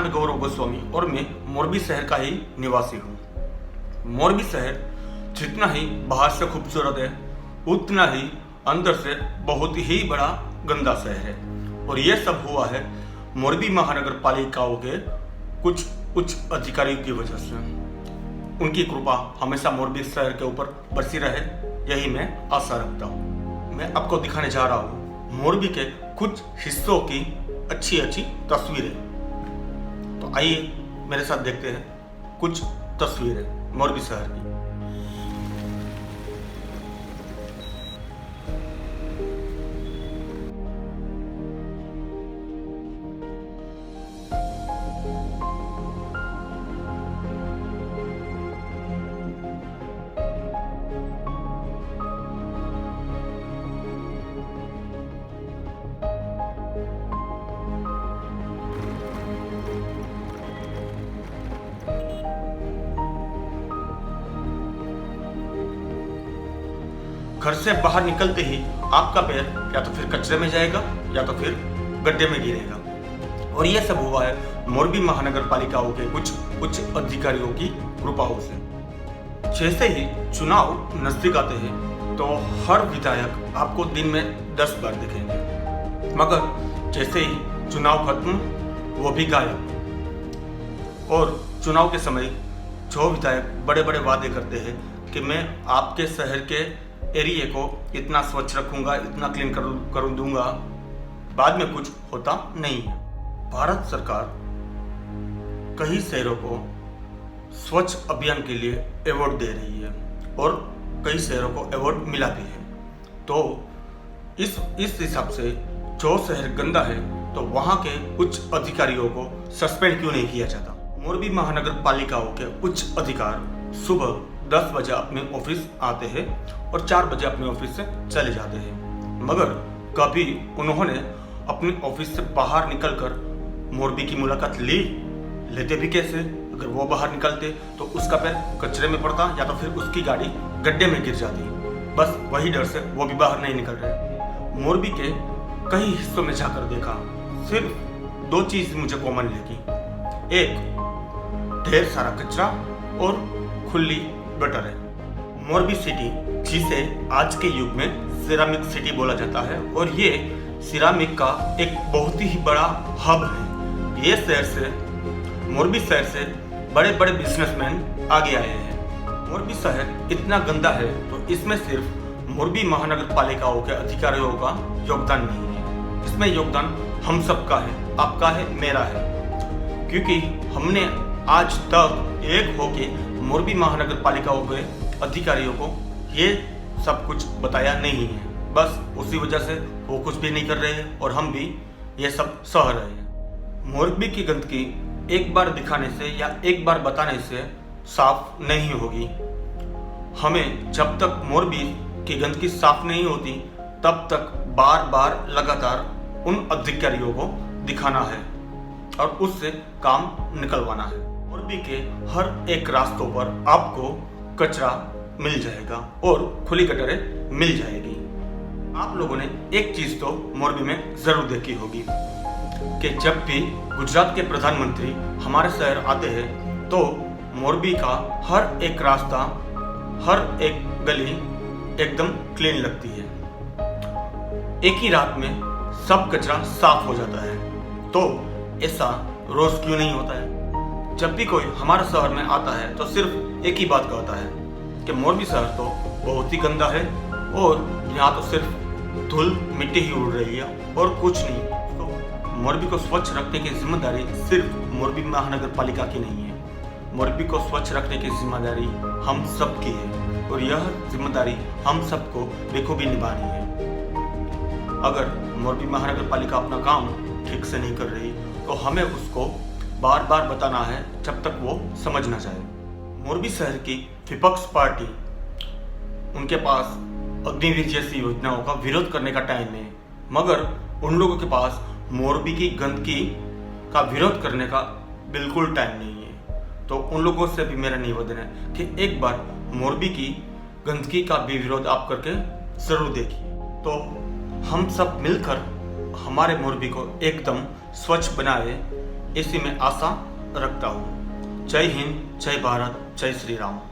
नाम है गौरव गोस्वामी और मैं मोरबी शहर का ही निवासी हूँ। मोरबी शहर जितना ही बाहर से खूबसूरत है उतना ही अंदर से बहुत ही बड़ा गंदा शहर है। और ये सब हुआ है मोरबी महानगर पालिकाओं के कुछ उच्च अधिकारियों की वजह से। उनकी कृपा हमेशा मोरबी शहर के ऊपर बरसी रहे, यही मैं आशा रखता हूँ। मैं आपको दिखाने जा रहा हूँ मोरबी के कुछ हिस्सों की अच्छी अच्छी तस्वीरें। तो आइए मेरे साथ देखते हैं कुछ तस्वीरें मोरबी शहर की। घर से बाहर निकलते ही आपका पैर या तो फिर कचरे में जाएगा या तो फिर गड्ढे में गिरेगा। और यह सब हुआ है मोरबी महानगर पालिकाओं के कुछ उच्च अधिकारियों की कृपाओं से। जैसे ही चुनाव नजदीक आते हैं तो हर विधायक आपको दिन में 10 बार दिखेंगे, मगर जैसे ही चुनाव खत्म वो भी गायब। और चुनाव के समय जो विधायक बड़े बड़े वादे करते हैं कि मैं आपके शहर के एरिया को इतना स्वच्छ रखूंगा, इतना क्लीन कर दूंगा, बाद में कुछ होता नहीं है। भारत सरकार कई शहरों को स्वच्छ अभियान के लिए अवार्ड दे रही है और कई शहरों को अवार्ड मिला भी है। तो इस हिसाब से जो शहर गंदा है तो वहां के उच्च अधिकारियों को सस्पेंड क्यों नहीं किया जाता। मोरबी महानगर पालिकाओं के उच्च अधिकार सुबह 10 बजे अपने ऑफिस आते हैं और 4 बजे अपने ऑफिस से चले जाते हैं, मगर कभी उन्होंने अपने ऑफिस से बाहर निकलकर मोरबी की मुलाकात लेते भी कैसे? अगर वो बाहर निकलते तो उसका पैर कचरे में पड़ता या तो फिर उसकी गाड़ी गड्ढे में गिर जाती। बस वही डर से वो भी बाहर नहीं निकल रहे। मोरबी के कई हिस्सों में जाकर देखा, सिर्फ 2 चीज मुझे कॉमन लगी। एक, ढेर सारा कचरा और खुली गटर है। मोरबी सिटी, जिसे आज के युग में सिरामिक सिटी बोला जाता है, और ये सिरामिक का एक बहुत ही बड़ा हब है। ये शहर से, मोरबी शहर से बड़े बड़े बिजनेसमैन आगे आए हैं। मोरबी शहर इतना गंदा है तो इसमें सिर्फ मोरबी महानगर पालिकाओं के अधिकारियों का योगदान नहीं है, इसमें योगदान हम सबका है, आपका है, मेरा है। क्योंकि हमने आज तक एक होके मोरबी महानगर पालिकाओं के अधिकारियों को ये सब कुछ बताया नहीं है। बस उसी वजह से वो कुछ भी नहीं कर रहे हैं और हम भी ये सब सह रहे हैं। मोरबी की गंदगी एक बार दिखाने से या एक बार बताने से साफ नहीं होगी। हमें जब तक मोरबी की गंदगी साफ नहीं होती तब तक बार बार लगातार उन अधिकारियों को दिखाना है और उससे काम निकलवाना है। मोरबी के हर एक रास्तों पर आपको कचरा मिल जाएगा और खुली गटरें मिल जाएगी। आप लोगों ने एक चीज तो मोरबी में जरूर देखी होगी कि जब भी गुजरात के प्रधानमंत्री हमारे शहर आते हैं तो मोरबी का हर एक रास्ता, हर एक गली एकदम क्लीन लगती है। एक ही रात में सब कचरा साफ हो जाता है। तो ऐसा रोज क्यों नहीं होता है? जब भी कोई हमारे शहर में आता है तो सिर्फ एक ही बात कहता है कि मोरबी शहर तो बहुत ही गंदा है और यहाँ तो सिर्फ धूल मिट्टी ही उड़ रही है और कुछ नहीं। तो मोरबी को स्वच्छ रखने की जिम्मेदारी सिर्फ मोरबी महानगर पालिका की नहीं है, मोरबी को स्वच्छ रखने की जिम्मेदारी हम सब की है और यह जिम्मेदारी हम सबको बेखूबी निभानी है। अगर मोरबी महानगर पालिका अपना काम ठीक से नहीं कर रही तो हमें उसको बार बार बताना है जब तक वो समझ ना जाए। मोरबी शहर की विपक्ष पार्टी, उनके पास अग्निवीर जैसी योजनाओं का विरोध करने का टाइम है, मगर उन लोगों के पास मोरबी की गंदगी का विरोध करने का बिल्कुल टाइम नहीं है। तो उन लोगों से भी मेरा निवेदन है कि एक बार मोरबी की गंदगी का भी विरोध आप करके जरूर देखिए। तो हम सब मिलकर हमारे मोरबी को एकदम स्वच्छ बनाए, ऐसी मैं आशा रखता हूँ। जय हिंद, जय भारत, जय श्री राम।